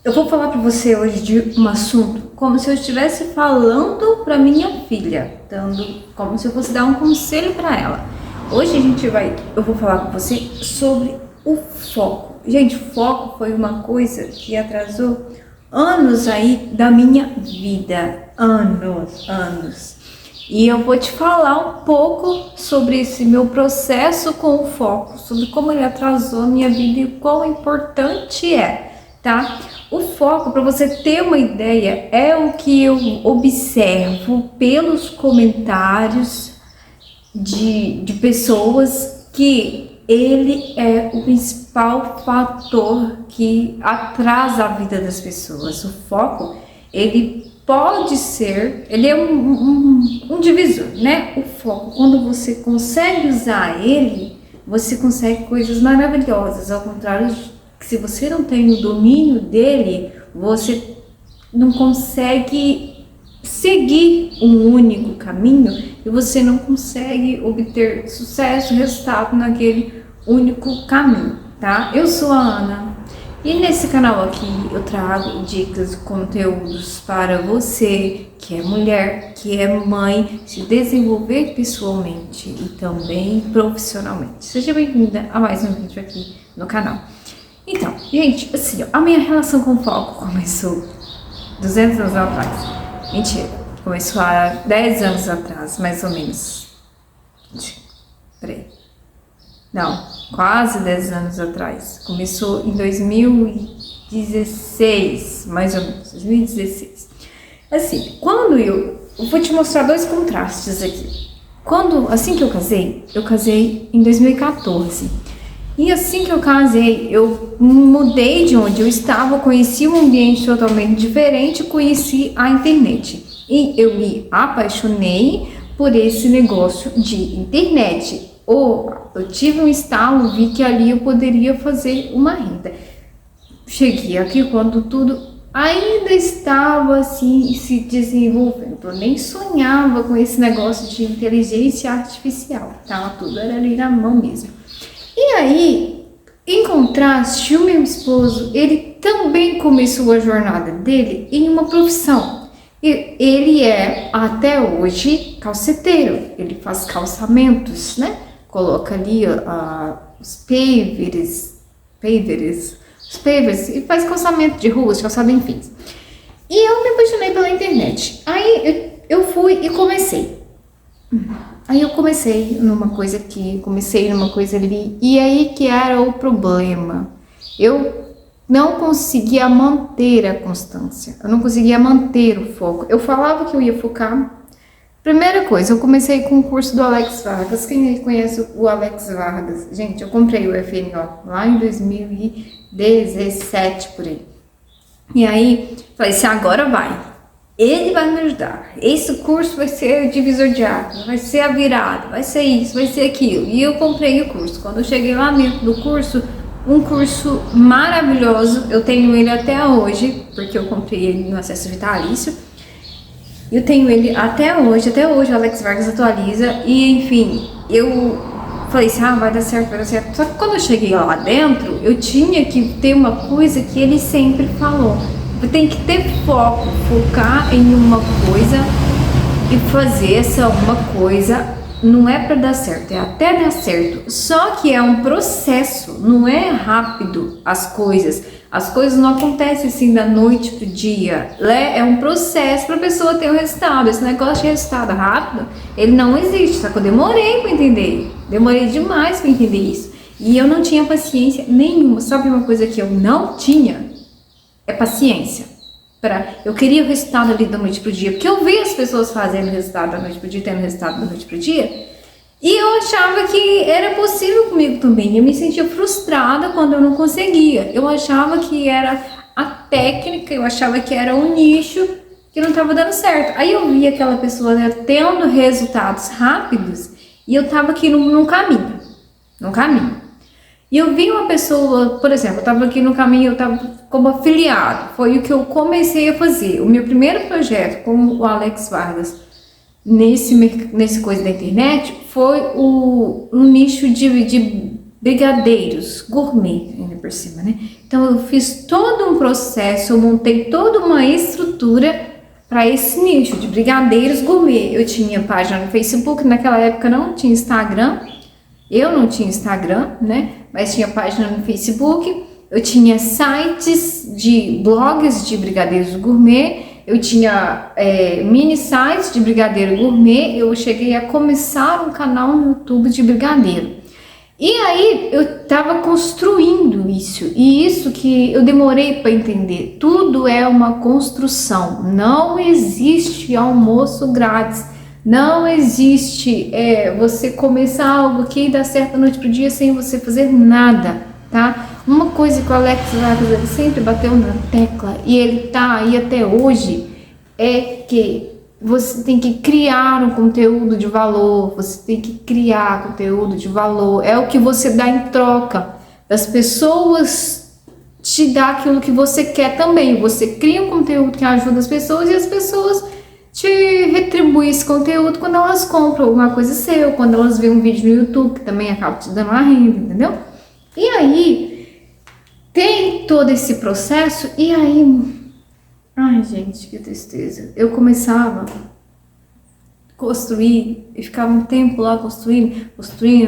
Eu vou falar para você hoje de um assunto como se eu estivesse falando para minha filha, como se eu fosse dar um conselho para ela. Hoje eu vou falar com você sobre o foco. Gente, foco foi uma coisa que atrasou anos aí da minha vida, anos. E eu vou te falar um pouco sobre esse meu processo com o foco, sobre como ele atrasou a minha vida e o quão importante é, tá? O foco, para você ter uma ideia, é o que eu observo pelos comentários de pessoas que ele é o principal fator que atrasa a vida das pessoas. O foco, ele é um divisor, né? O foco, quando você consegue usar ele, você consegue coisas maravilhosas. Ao contrário, se você não tem o domínio dele, você não consegue seguir um único caminho e você não consegue obter sucesso, resultado naquele único caminho, tá? Eu sou a Ana e nesse canal aqui eu trago dicas, conteúdos para você que é mulher, que é mãe, se desenvolver pessoalmente e também profissionalmente. Seja bem-vinda a mais um vídeo aqui no canal. Então, gente, assim, a minha relação com o foco começou 200 anos atrás. Mentira, começou há 10 anos atrás, mais ou menos. Peraí. Não, quase 10 anos atrás. Começou em 2016, mais ou menos, 2016. Assim, eu vou te mostrar dois contrastes aqui. Assim que eu casei em 2014. E assim que eu casei, eu mudei de onde eu estava, conheci um ambiente totalmente diferente, conheci a internet. E eu me apaixonei por esse negócio de internet. Eu tive um estalo, vi que ali eu poderia fazer uma renda. Cheguei aqui quando tudo ainda estava assim se desenvolvendo. Eu nem sonhava com esse negócio de inteligência artificial. Tudo era ali na mão mesmo. E aí, em contraste, o meu esposo, ele também começou a jornada dele em uma profissão. Ele é, até hoje, calceteiro. Ele faz calçamentos, né? Coloca ali os pavers, e faz calçamento de ruas, calçado, enfim. E eu me apaixonei pela internet. Aí eu fui e comecei. Aí eu comecei numa coisa aqui, comecei numa coisa ali, e aí que era o problema. Eu não conseguia manter a constância, eu não conseguia manter o foco. Eu falava que eu ia focar. Primeira coisa, eu comecei com o curso do Alex Vargas. Quem conhece o Alex Vargas? Gente, eu comprei o FNO lá em 2017, por aí. E aí, falei assim, agora vai. Ele vai me ajudar. Esse curso vai ser o divisor de águas, vai ser a virada, vai ser isso, vai ser aquilo. E eu comprei o curso. Quando eu cheguei lá dentro do curso, um curso maravilhoso. Eu tenho ele até hoje, porque eu comprei ele no acesso vitalício. Eu tenho ele até hoje o Alex Vargas atualiza. E enfim, eu falei assim, vai dar certo, vai dar certo. Só que quando eu cheguei lá dentro, eu tinha que ter uma coisa que ele sempre falou. Tem que ter foco, focar em uma coisa e fazer essa uma coisa. Não é para dar certo, é até dar certo. Só que é um processo, não é rápido as coisas. As coisas não acontecem assim da noite pro dia. É um processo para a pessoa ter um resultado. Esse negócio de resultado rápido, ele não existe. Só que eu demorei para entender. Demorei demais para entender isso. E eu não tinha paciência nenhuma. Sabe uma coisa que eu não tinha? É paciência. Eu queria o resultado ali da noite pro dia, porque eu vi as pessoas fazendo resultado da noite pro dia, tendo resultado da noite pro dia, e eu achava que era possível comigo também. Eu me sentia frustrada quando eu não conseguia. Eu achava que era a técnica, eu achava que era um nicho que não estava dando certo. Aí eu vi aquela pessoa, né, tendo resultados rápidos, e eu estava aqui num caminho. E eu vi uma pessoa, por exemplo, eu estava aqui no caminho, eu estava como afiliado. Foi o que eu comecei a fazer. O meu primeiro projeto com o Alex Vargas nesse coisa da internet foi um nicho de brigadeiros gourmet, ainda por cima, né? Então eu fiz todo um processo, eu montei toda uma estrutura para esse nicho de brigadeiros gourmet. Eu tinha página no Facebook, naquela época não tinha Instagram, eu não tinha Instagram, né? Mas tinha página no Facebook, eu tinha sites de blogs de brigadeiros gourmet, eu tinha mini sites de brigadeiro gourmet, eu cheguei a começar um canal no YouTube de brigadeiro. E aí eu tava construindo isso, e isso que eu demorei para entender. Tudo é uma construção, não existe almoço grátis, não existe você começar algo que dá certo da noite pro dia sem você fazer nada, tá? Uma coisa que o Alex Vargas sempre bateu na tecla, e ele tá aí até hoje, é que você tem que criar um conteúdo de valor, você tem que criar conteúdo de valor, é o que você dá em troca das pessoas te dar aquilo que você quer também. Você cria um conteúdo que ajuda as pessoas e as pessoas te retribuem esse conteúdo quando elas compram alguma coisa seu, quando elas veem um vídeo no YouTube, que também acaba te dando uma renda, entendeu? E aí, tem todo esse processo, e aí... Ai, gente, que tristeza. Eu começava a construir, e ficava um tempo lá construindo.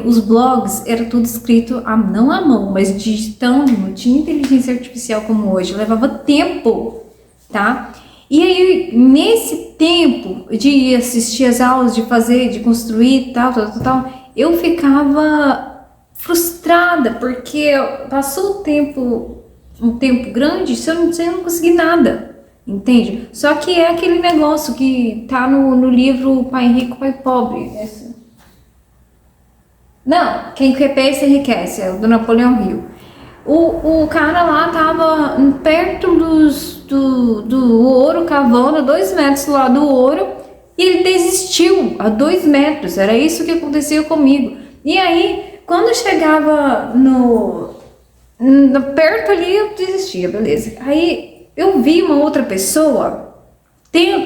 Os blogs, era tudo escrito, não à mão, mas digitando, não tinha inteligência artificial como hoje, levava tempo, tá? E aí, nesse tempo de assistir as aulas, de fazer, de construir, tal, eu ficava frustrada, porque passou o tempo, um tempo grande, se eu não consegui nada. Entende? Só que é aquele negócio que tá no livro Pai Rico, Pai Pobre. Não, quem quer pensa enriquece, é o do Napoleão Hill. O cara lá tava perto do ouro, cavando a 2 metros lá do ouro, e ele desistiu a 2 metros. Era isso que acontecia comigo. E aí, quando chegava perto ali, eu desistia, beleza. Aí eu vi uma outra pessoa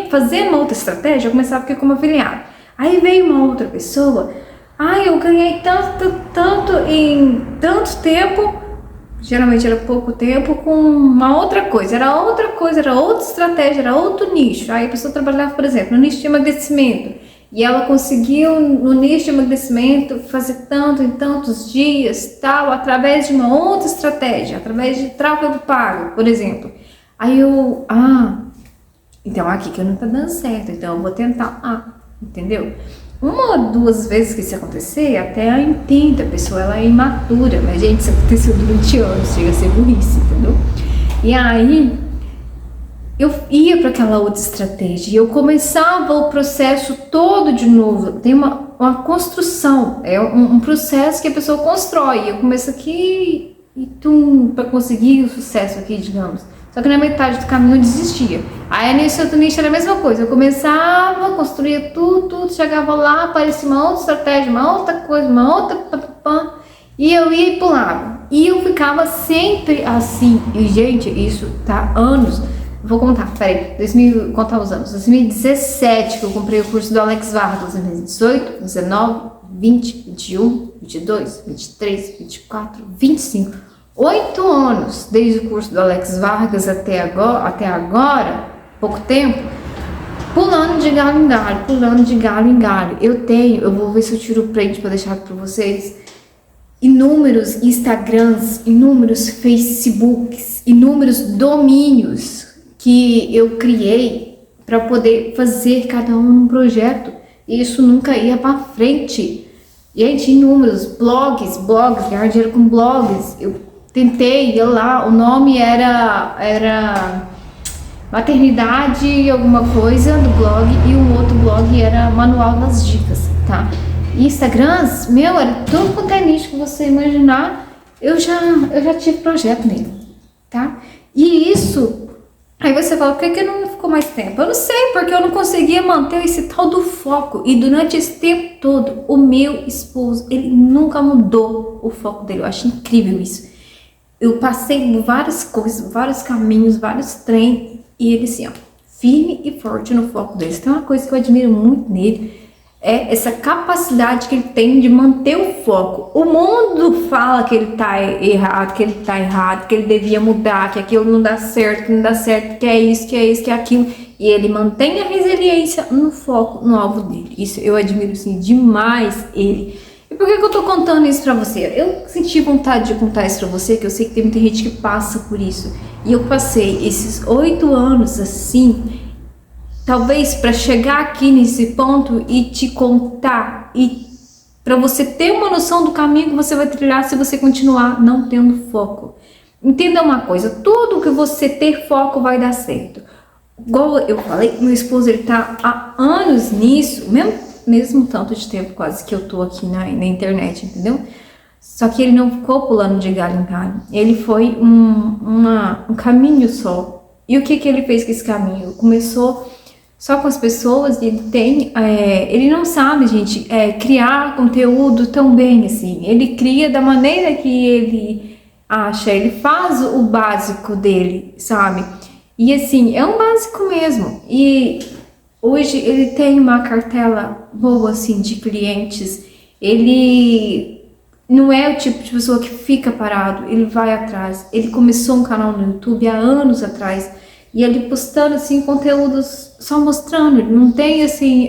fazer uma outra estratégia, eu começava aqui como afiliado. Aí veio uma outra pessoa, eu ganhei tanto em tanto tempo, geralmente era pouco tempo, com uma outra coisa, era outra estratégia, era outro nicho. Aí a pessoa trabalhava, por exemplo, no nicho de emagrecimento, e ela conseguiu no nicho de emagrecimento fazer tanto em tantos dias, tal, através de uma outra estratégia, através de tráfego pago, por exemplo. Aí eu, então aqui que não tá dando certo, então eu vou tentar, entendeu? Uma ou 2 vezes que isso acontecer, até eu entendo, a pessoa ela é imatura, mas gente, isso aconteceu durante anos, chega a ser burrice, entendeu? E aí, eu ia para aquela outra estratégia, e eu começava o processo todo de novo. Tem uma construção, é um processo que a pessoa constrói. Eu começo aqui e para conseguir o sucesso aqui, digamos. Só que na metade do caminho eu desistia. Aí nesse outro nicho era a mesma coisa. Eu começava, construía tudo, chegava lá, aparecia uma outra estratégia, uma outra coisa, uma outra e eu ia e pulava. E eu ficava sempre assim. E gente, isso tá anos. Vou contar, peraí, contar os anos. 2017 que eu comprei o curso do Alex Vargas, 2018, 19, 20, 21, 22, 23, 24, 25. 8 anos, desde o curso do Alex Vargas até agora, pouco tempo, pulando de galho em galho. Eu vou ver se eu tiro o print para deixar para vocês, inúmeros Instagrams, inúmeros Facebooks, inúmeros domínios que eu criei para poder fazer cada um projeto, e isso nunca ia para frente. Gente, inúmeros blogs, ganhar dinheiro com blogs. Eu tentei, ia lá, o nome era Maternidade alguma coisa do blog, e um outro blog era Manual das Dicas, tá? Instagrams, era tudo quanto é nicho que você imaginar, eu já tive projeto nele, tá? E isso, aí você fala, por que não ficou mais tempo? Eu não sei, porque eu não conseguia manter esse tal do foco, e durante esse tempo todo, o meu esposo, ele nunca mudou o foco dele. Eu acho incrível isso. Eu passei por várias coisas, vários caminhos, vários trem, e ele assim, firme e forte no foco dele. Tem uma coisa que eu admiro muito nele, é essa capacidade que ele tem de manter o foco. O mundo fala que ele tá errado, que ele devia mudar, que aquilo não dá certo, que é isso, que é aquilo. E ele mantém a resiliência no foco, no alvo dele. Isso eu admiro, assim, demais ele. E por que eu tô contando isso pra você? Eu senti vontade de contar isso pra você, que eu sei que tem muita gente que passa por isso. E eu passei esses 8 anos assim, talvez para chegar aqui nesse ponto e te contar, e para você ter uma noção do caminho que você vai trilhar se você continuar não tendo foco. Entenda uma coisa, tudo que você ter foco vai dar certo. Igual eu falei, meu esposo, ele tá há anos nisso, mesmo tanto de tempo quase que eu tô aqui na internet, entendeu? Só que ele não ficou pulando de galho em galho. Ele foi um caminho só. E o que ele fez com esse caminho? Começou só com as pessoas, e ele não sabe, gente, criar conteúdo tão bem assim. Ele cria da maneira que ele acha, ele faz o básico dele, sabe? E assim, é um básico mesmo. E hoje ele tem uma cartela boa assim de clientes. Ele não é o tipo de pessoa que fica parado, ele vai atrás. Ele começou um canal no YouTube há anos atrás, e ele postando assim conteúdos só mostrando, ele não tem assim,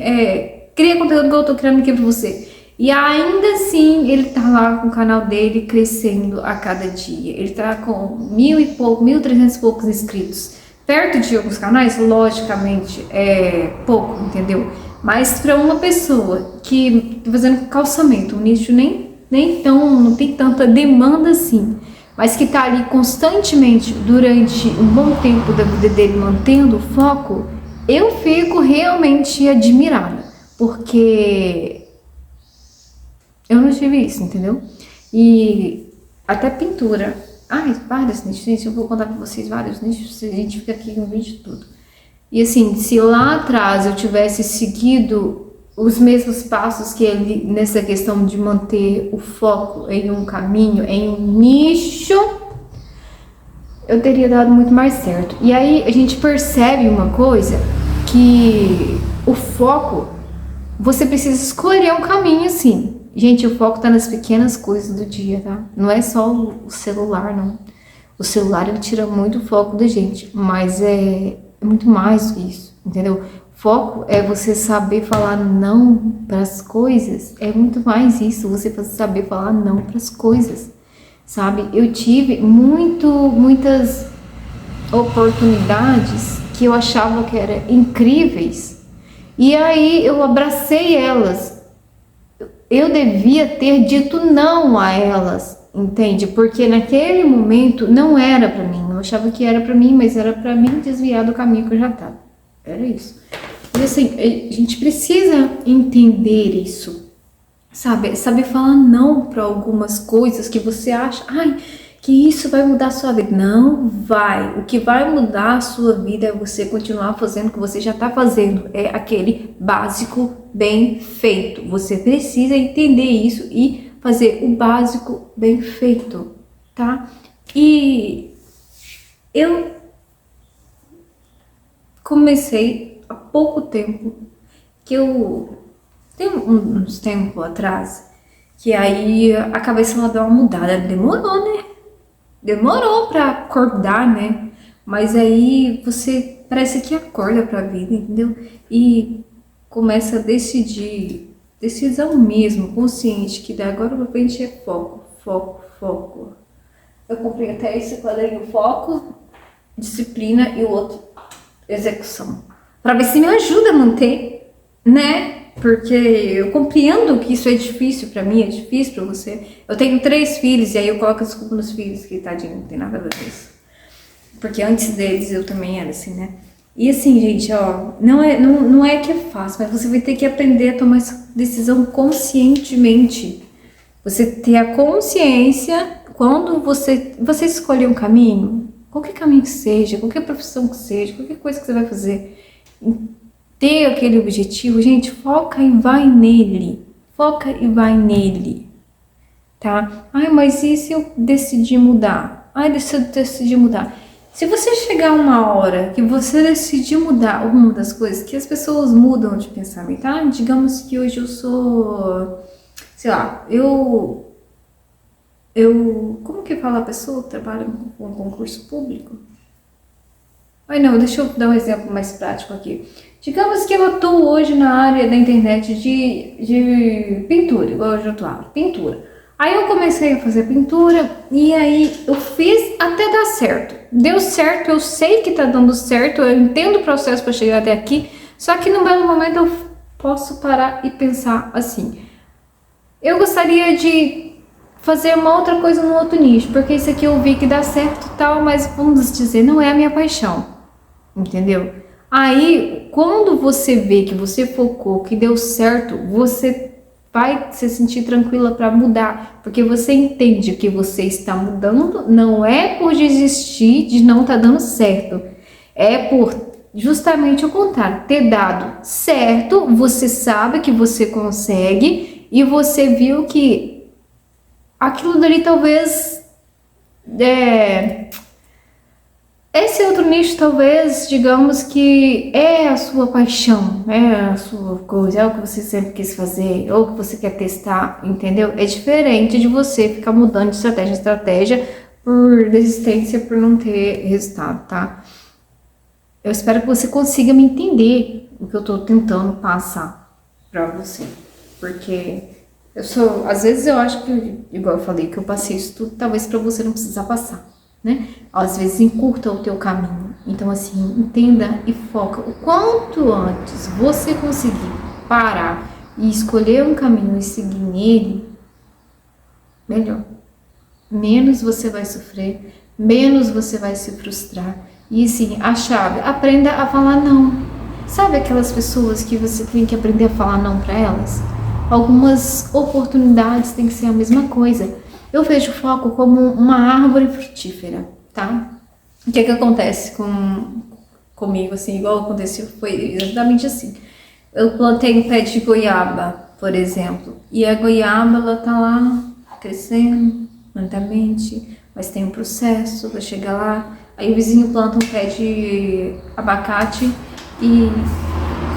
cria conteúdo igual eu tô criando aqui pra você. E ainda assim ele tá lá com o canal dele crescendo a cada dia. Ele tá com 1.300 e poucos inscritos. Perto de alguns canais, logicamente, é pouco, entendeu? Mas para uma pessoa que tá fazendo calçamento, um nicho não tem tanta demanda assim, mas que tá ali constantemente durante um bom tempo da vida dele mantendo o foco, eu fico realmente admirada, porque eu não tive isso, entendeu? E até pintura. Vários nichos, eu vou contar pra vocês vários nichos, a gente fica aqui no vídeo tudo. E assim, se lá atrás eu tivesse seguido os mesmos passos que ele nessa questão de manter o foco em um caminho, em um nicho, eu teria dado muito mais certo. E aí a gente percebe uma coisa, que o foco, você precisa escolher um caminho assim. Gente, o foco tá nas pequenas coisas do dia, tá? Não é só o celular, não. O celular, ele tira muito o foco da gente, mas é muito mais que isso, entendeu? Foco é você saber falar não para as coisas, é muito mais isso, você saber falar não para as coisas, sabe? Eu tive muitas oportunidades que eu achava que eram incríveis, e aí eu abracei elas. Eu devia ter dito não a elas, entende? Porque naquele momento não era pra mim. Eu achava que era pra mim, mas era pra mim desviar do caminho que eu já tava. Era isso. E assim, a gente precisa entender isso, sabe? Saber falar não pra algumas coisas que você acha, que isso vai mudar a sua vida. Não vai. O que vai mudar a sua vida é você continuar fazendo o que você já tá fazendo. É aquele básico bem feito. Você precisa entender isso e fazer o básico bem feito, tá? E eu comecei há pouco tempo, que eu tenho uns tempos atrás, que aí a cabeça ela deu uma mudada. Demorou, né? Demorou pra acordar, né? Mas aí você parece que acorda pra vida, entendeu? E começa a decidir, decisão mesmo, consciente, que da agora pra frente é foco, foco, foco. Eu comprei até esse quadrinho: foco, disciplina, e o outro, execução. Pra ver se me ajuda a manter, né? Porque eu compreendo que isso é difícil pra mim, é difícil pra você. Eu tenho 3 filhos, e aí eu coloco a desculpa nos filhos, que tadinho, não tem nada a ver com isso. Porque antes deles eu também era assim, né? E assim, gente, ó, não é que é fácil, mas você vai ter que aprender a tomar essa decisão conscientemente. Você ter a consciência, quando você escolher um caminho, qualquer caminho que seja, qualquer profissão que seja, qualquer coisa que você vai fazer, ter aquele objetivo, gente, foca e vai nele. Foca e vai nele, tá? Mas e se eu decidir mudar? Se eu decidir mudar? Se você chegar uma hora que você decidir mudar alguma das coisas, que as pessoas mudam de pensamento, tá? Digamos que hoje eu sou, sei lá, como que fala a pessoa que trabalha com um concurso público? Ai não, deixa eu dar um exemplo mais prático aqui. Digamos que eu atuo hoje na área da internet de pintura, igual eu já atuava, pintura. Aí eu comecei a fazer pintura e aí eu fiz até dar certo. Deu certo, eu sei que tá dando certo, eu entendo o processo para chegar até aqui, só que num belo momento eu posso parar e pensar assim: eu gostaria de fazer uma outra coisa no outro nicho, porque isso aqui eu vi que dá certo e tal, mas vamos dizer, não é a minha paixão, entendeu? Aí, quando você vê que você focou, que deu certo, você vai se sentir tranquila para mudar, porque você entende que você está mudando, não é por desistir de não estar dando certo, é por justamente o contrário, ter dado certo, você sabe que você consegue e você viu que aquilo dali talvez esse outro nicho talvez, digamos que é a sua paixão, é a sua coisa, é o que você sempre quis fazer, ou o que você quer testar, entendeu? É diferente de você ficar mudando de estratégia em estratégia por desistência, por não ter resultado, tá? Eu espero que você consiga me entender o que eu tô tentando passar pra você, porque às vezes eu acho que, igual eu falei, que eu passei isso tudo, talvez pra você não precisar passar, né? Às vezes encurta o teu caminho. Então assim, entenda e foca. O quanto antes você conseguir parar e escolher um caminho e seguir nele, melhor. Menos você vai sofrer, menos você vai se frustrar. E sim, a chave, aprenda a falar não. Sabe aquelas pessoas que você tem que aprender a falar não para elas? Algumas oportunidades tem que ser a mesma coisa. Eu vejo o foco como uma árvore frutífera, tá? O que acontece comigo, assim, igual aconteceu, foi exatamente assim. Eu plantei um pé de goiaba, por exemplo, e a goiaba, ela tá lá crescendo lentamente, mas tem um processo para chegar lá. Aí o vizinho planta um pé de abacate e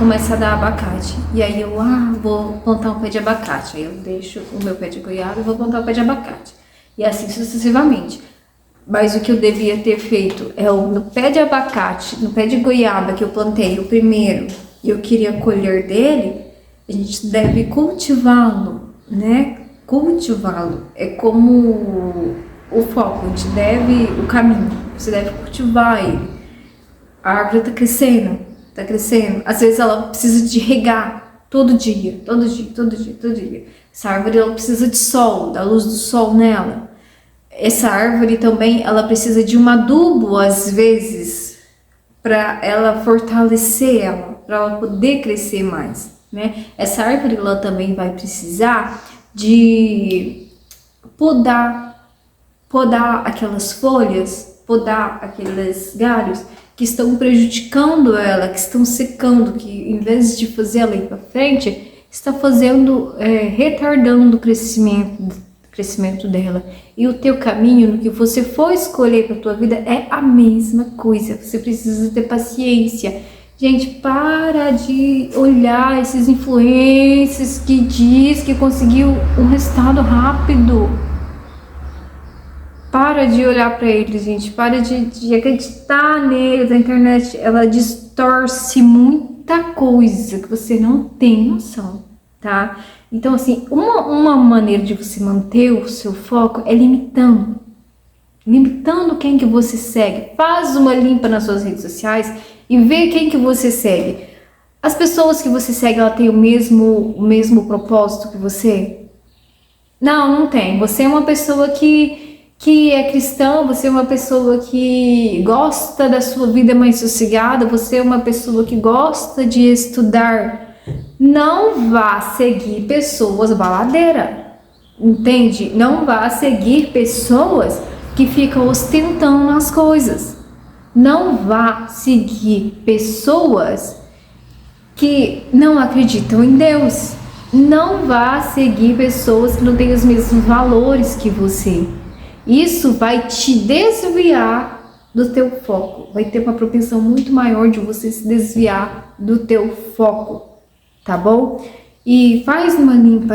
começa a dar abacate. E aí eu, vou plantar um pé de abacate. Aí eu deixo o meu pé de goiaba e vou plantar um pé de abacate. E assim sucessivamente. Mas o que eu devia ter feito é no pé de abacate, no pé de goiaba que eu plantei, o primeiro, e eu queria colher dele, a gente deve cultivá-lo, né? Cultivá-lo é como o foco, a gente deve, o caminho, você deve cultivar ele. A árvore tá crescendo. Às vezes ela precisa de regar todo dia. Essa árvore ela precisa de sol, da luz do sol nela. Essa árvore também ela precisa de um adubo às vezes para ela fortalecer ela, para ela poder crescer mais, né? Essa árvore ela também vai precisar de podar aquelas folhas, podar aqueles galhos que estão prejudicando ela, que estão secando, que em vez de fazer ela ir para frente, está retardando o crescimento dela. E o teu caminho, no que você for escolher para tua vida, é a mesma coisa. Você precisa ter paciência. Gente, para de olhar esses influencers que diz que conseguiu um resultado rápido. Para de olhar para eles, gente. Para de acreditar neles. A internet, ela distorce muita coisa que você não tem noção, tá? Então, assim, uma maneira de você manter o seu foco é limitando quem que você segue. Faz uma limpa nas suas redes sociais e vê quem que você segue. As pessoas que você segue, ela tem o mesmo propósito que você? Não tem. Você é uma pessoa que é cristã, você é uma pessoa que gosta da sua vida mais sossegada, você é uma pessoa que gosta de estudar. Não vá seguir pessoas baladeiras, entende? Não vá seguir pessoas que ficam ostentando as coisas. Não vá seguir pessoas que não acreditam em Deus. Não vá seguir pessoas que não têm os mesmos valores que você. Isso vai te desviar do teu foco. Vai ter uma propensão muito maior de você se desviar do teu foco, tá bom? E faz uma limpa.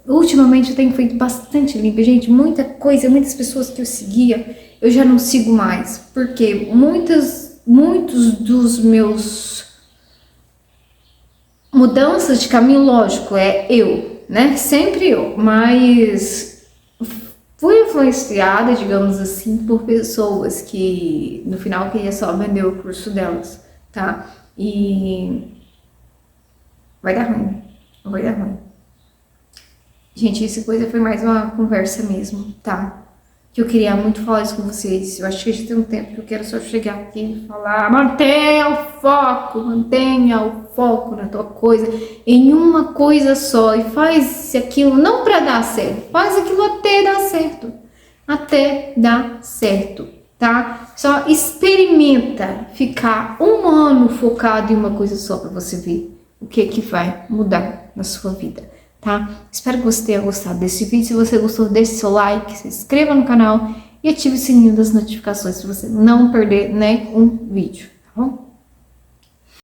Ultimamente eu tenho feito bastante limpa, gente. Muita coisa, muitas pessoas que eu seguia, eu já não sigo mais. Porque muitos dos meus mudanças de caminho, lógico, é eu, né? Sempre eu, mas fui influenciada, digamos assim, por pessoas que no final queria só vender o curso delas, tá? E vai dar ruim, vai dar ruim. Gente, essa coisa foi mais uma conversa mesmo, tá? Que eu queria muito falar isso com vocês. Eu acho que já tem um tempo que eu quero só chegar aqui e falar: mantenha o foco na tua coisa, em uma coisa só, e faz aquilo não para dar certo, faz aquilo até dar certo, tá? Só experimenta ficar um ano focado em uma coisa só para você ver o que vai mudar na sua vida, tá? Espero que você tenha gostado desse vídeo. Se você gostou, deixe seu like, se inscreva no canal e ative o sininho das notificações para você não perder nenhum vídeo, tá bom?